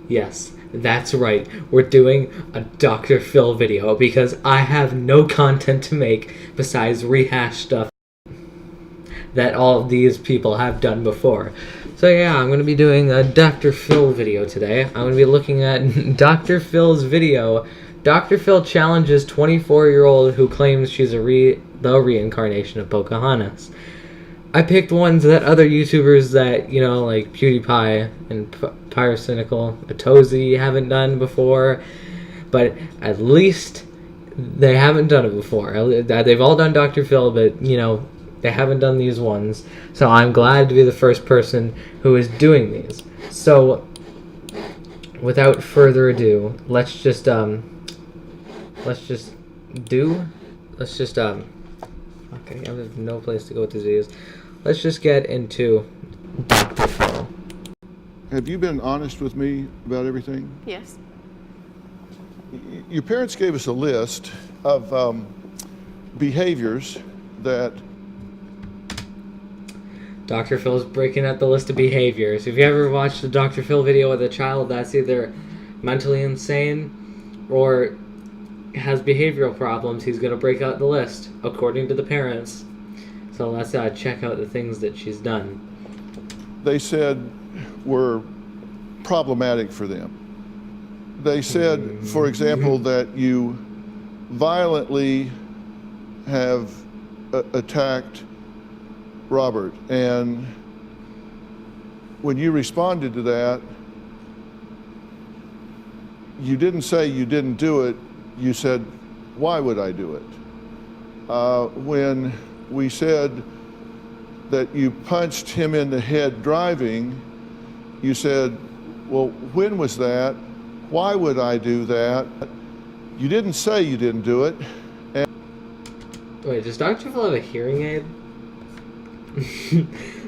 Yes, that's right. We're doing a Dr. Phil video because I have no content to make besides rehash stuff that all of these people have done before. So yeah, I'm going to be doing a Dr. Phil video today. I'm going to be looking at Dr. Phil's video. Dr. Phil challenges 24-year-old who claims she's the reincarnation of Pocahontas. I picked ones that other YouTubers that, you know, like PewDiePie and Pyrocynical, Atozy haven't done before, but at least they haven't done it before. They've all done Dr. Phil, but, you know, they haven't done these ones. So I'm glad to be the first person who is doing these. So, without further ado, let's just okay, I have no place to go with these videos. Let's just get into Dr. Phil. Have you been honest with me about everything? Yes. Your parents gave us a list of behaviors that... Dr. Phil's breaking out the list of behaviors. If you ever watched a Dr. Phil video with a child that's either mentally insane or has behavioral problems, he's going to break out the list, according to the parents. So let's check out the things that she's done. They said were problematic for them. They said, for example, that you violently have attacked Robert, and when you responded to that, you didn't say you didn't do it, you said, why would I do it? When we said that you punched him in the head driving, you said, well, when was that? Why would I do that? You didn't say you didn't do it. And wait, does Dr. Phil have a hearing aid?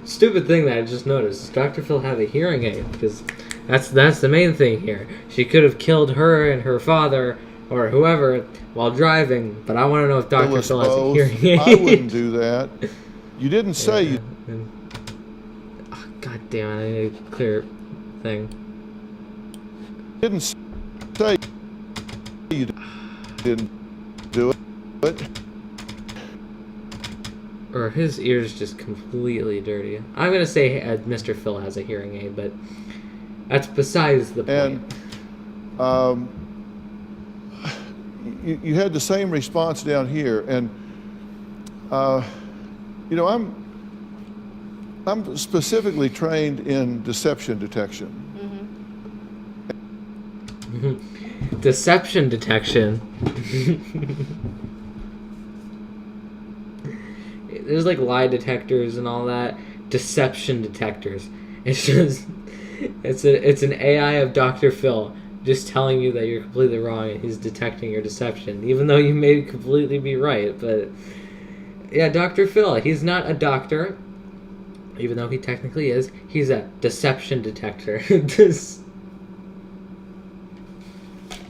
Stupid thing that I just noticed. Does Dr. Phil have a hearing aid? Because that's the main thing here. She could have killed her and her father or whoever while driving, but I want to know if Dr. Phil has a hearing aid. I wouldn't do that. You didn't say you... Oh, God damn it, I need a clear thing. Didn't say you didn't do it, but... Or his ear's just completely dirty. I'm going to say Mr. Phil has a hearing aid, but that's besides the point. And you had the same response down here, and you know, I'm specifically trained in deception detection. Mm-hmm. Deception detection. There's like lie detectors and all that. Deception detectors. It's just it's an AI of Dr. Phil just telling you that you're completely wrong and he's detecting your deception, even though you may completely be right. But yeah, Dr. Phil, he's not a doctor, even though he technically is. He's a deception detector.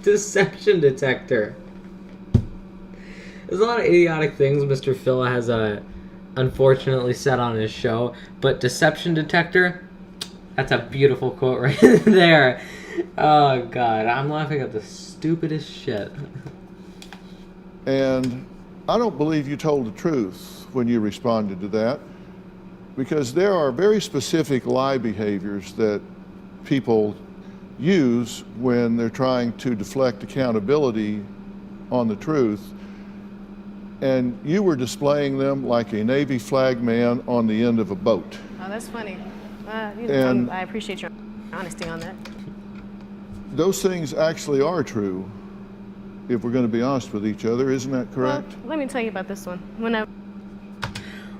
Deception detector. There's a lot of idiotic things Mr. Phil has unfortunately said on his show, but deception detector, that's a beautiful quote right there. Oh God, I'm laughing at the stupidest shit. And I don't believe you told the truth when you responded to that, because there are very specific lie behaviors that people use when they're trying to deflect accountability on the truth. And you were displaying them like a Navy flag man on the end of a boat. Oh, that's funny. I appreciate your honesty on that. Those things actually are true, if we're going to be honest with each other. Isn't that correct? Well, let me tell you about this one.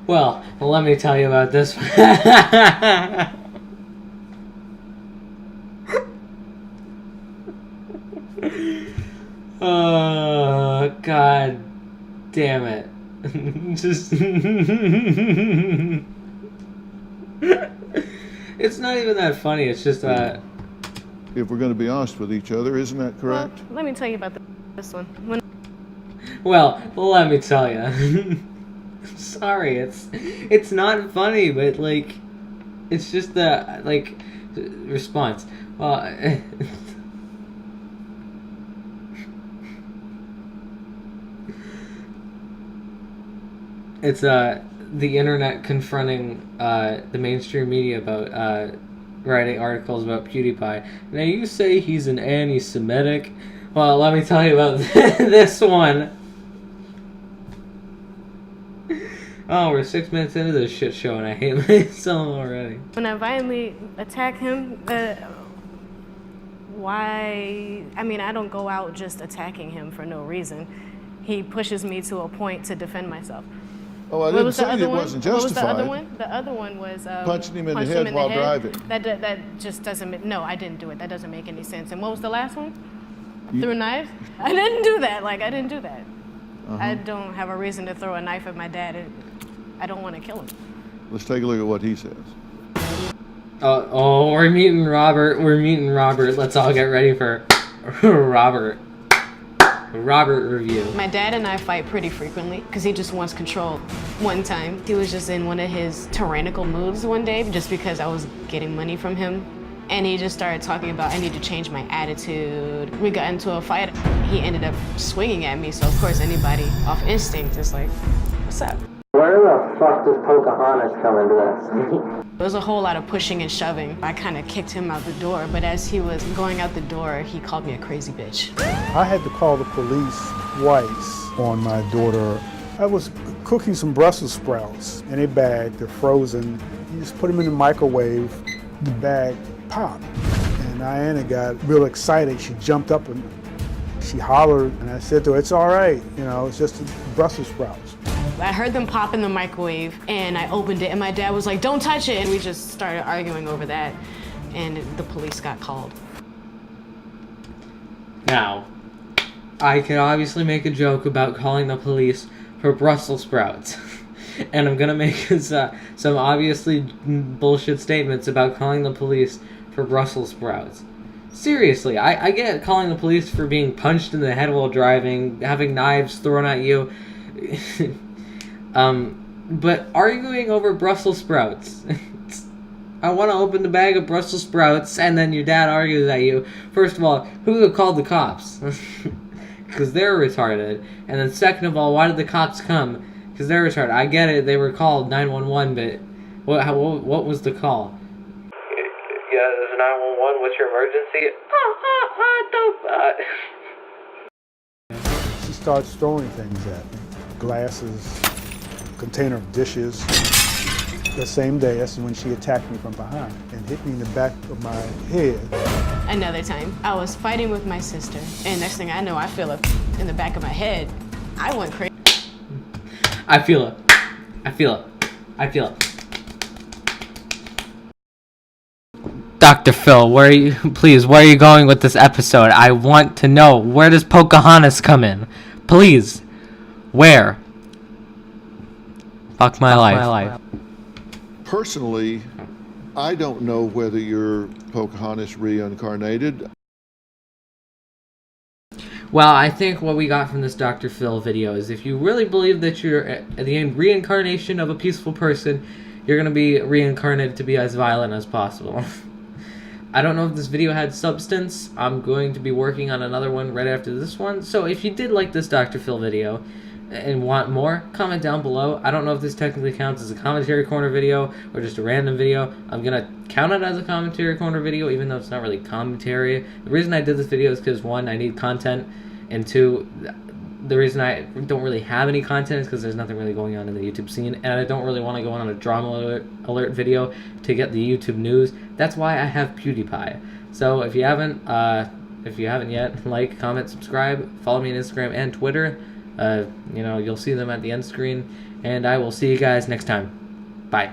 Well, let me tell you about this one. Oh, God damn it. Just... It's not even that funny, it's just that... If we're going to be honest with each other, isn't that correct? Well, let me tell you about this one. Well, let me tell you. Sorry, it's not funny, but like, it's just the, like, response. Well, It's the internet confronting the mainstream media about writing articles about PewDiePie. Now you say he's an anti-Semitic. Well, let me tell you about this one. Oh, we're 6 minutes into this shit show and I hate myself already. When I violently attack him, why? I mean, I don't go out just attacking him for no reason. He pushes me to a point to defend myself. Oh, I didn't say it wasn't justified. What was the other one? The other one was punching him in the head while driving. That just doesn't. No, I didn't do it. That doesn't make any sense. And what was the last one? Threw knives? I didn't do that. Like, I didn't do that. I don't have a reason to throw a knife at my dad. I don't want to kill him. Let's take a look at what he says. We're meeting Robert. Let's all get ready for Robert review. My dad and I fight pretty frequently because he just wants control. One time, he was just in one of his tyrannical moods one day just because I was getting money from him. And he just started talking about I need to change my attitude. We got into a fight. He ended up swinging at me, so of course anybody off instinct is like, what's up? Where the fuck does Pocahontas come into this? There was a whole lot of pushing and shoving. I kind of kicked him out the door, but as he was going out the door, he called me a crazy bitch. I had to call the police twice on my daughter. I was cooking some Brussels sprouts in a bag. They're frozen. You just put them in the microwave, the bag popped. And Diana got real excited. She jumped up and she hollered, and I said to her, it's all right, you know, it's just Brussels sprouts. I heard them pop in the microwave, and I opened it, and my dad was like, don't touch it. And we just started arguing over that, and the police got called. Now, I can obviously make a joke about calling the police for Brussels sprouts. And I'm gonna make some obviously bullshit statements about calling the police for Brussels sprouts. Seriously, I get calling the police for being punched in the head while driving, having knives thrown at you. But arguing over Brussels sprouts. I want to open the bag of Brussels sprouts, and then your dad argues at you. First of all, who called the cops? Because they're retarded. And then second of all, why did the cops come? Because they're retarded. I get it, they were called 911, but what was the call? Yeah, this is 911. What's your emergency? She starts throwing things at me. Glasses, container of dishes. The same day, that's when she attacked me from behind and hit me in the back of my head. Another time, I was fighting with my sister, and next thing I know, I feel it in the back of my head. I went crazy. I feel it. Dr. Phil, where are you going with this episode? I want to know, where does Pocahontas come in? Please. Where? Fuck my life. Personally, I don't know whether you're Pocahontas reincarnated. Well, I think what we got from this Dr. Phil video is if you really believe that you're the reincarnation of a peaceful person, you're going to be reincarnated to be as violent as possible. I don't know if this video had substance. I'm going to be working on another one right after this one. So if you did like this Dr. Phil video and want more, comment down below. I don't know if this technically counts as a commentary corner video or just a random video. I'm going to count it as a commentary corner video, even though it's not really commentary. The reason I did this video is because, one, I need content, and two, the reason I don't really have any content is because there's nothing really going on in the YouTube scene, and I don't really want to go on a drama alert video to get the YouTube news. That's why I have PewDiePie. So if you haven't yet, like, comment, subscribe, follow me on Instagram and Twitter. You'll see them at the end screen, and I will see you guys next time. Bye.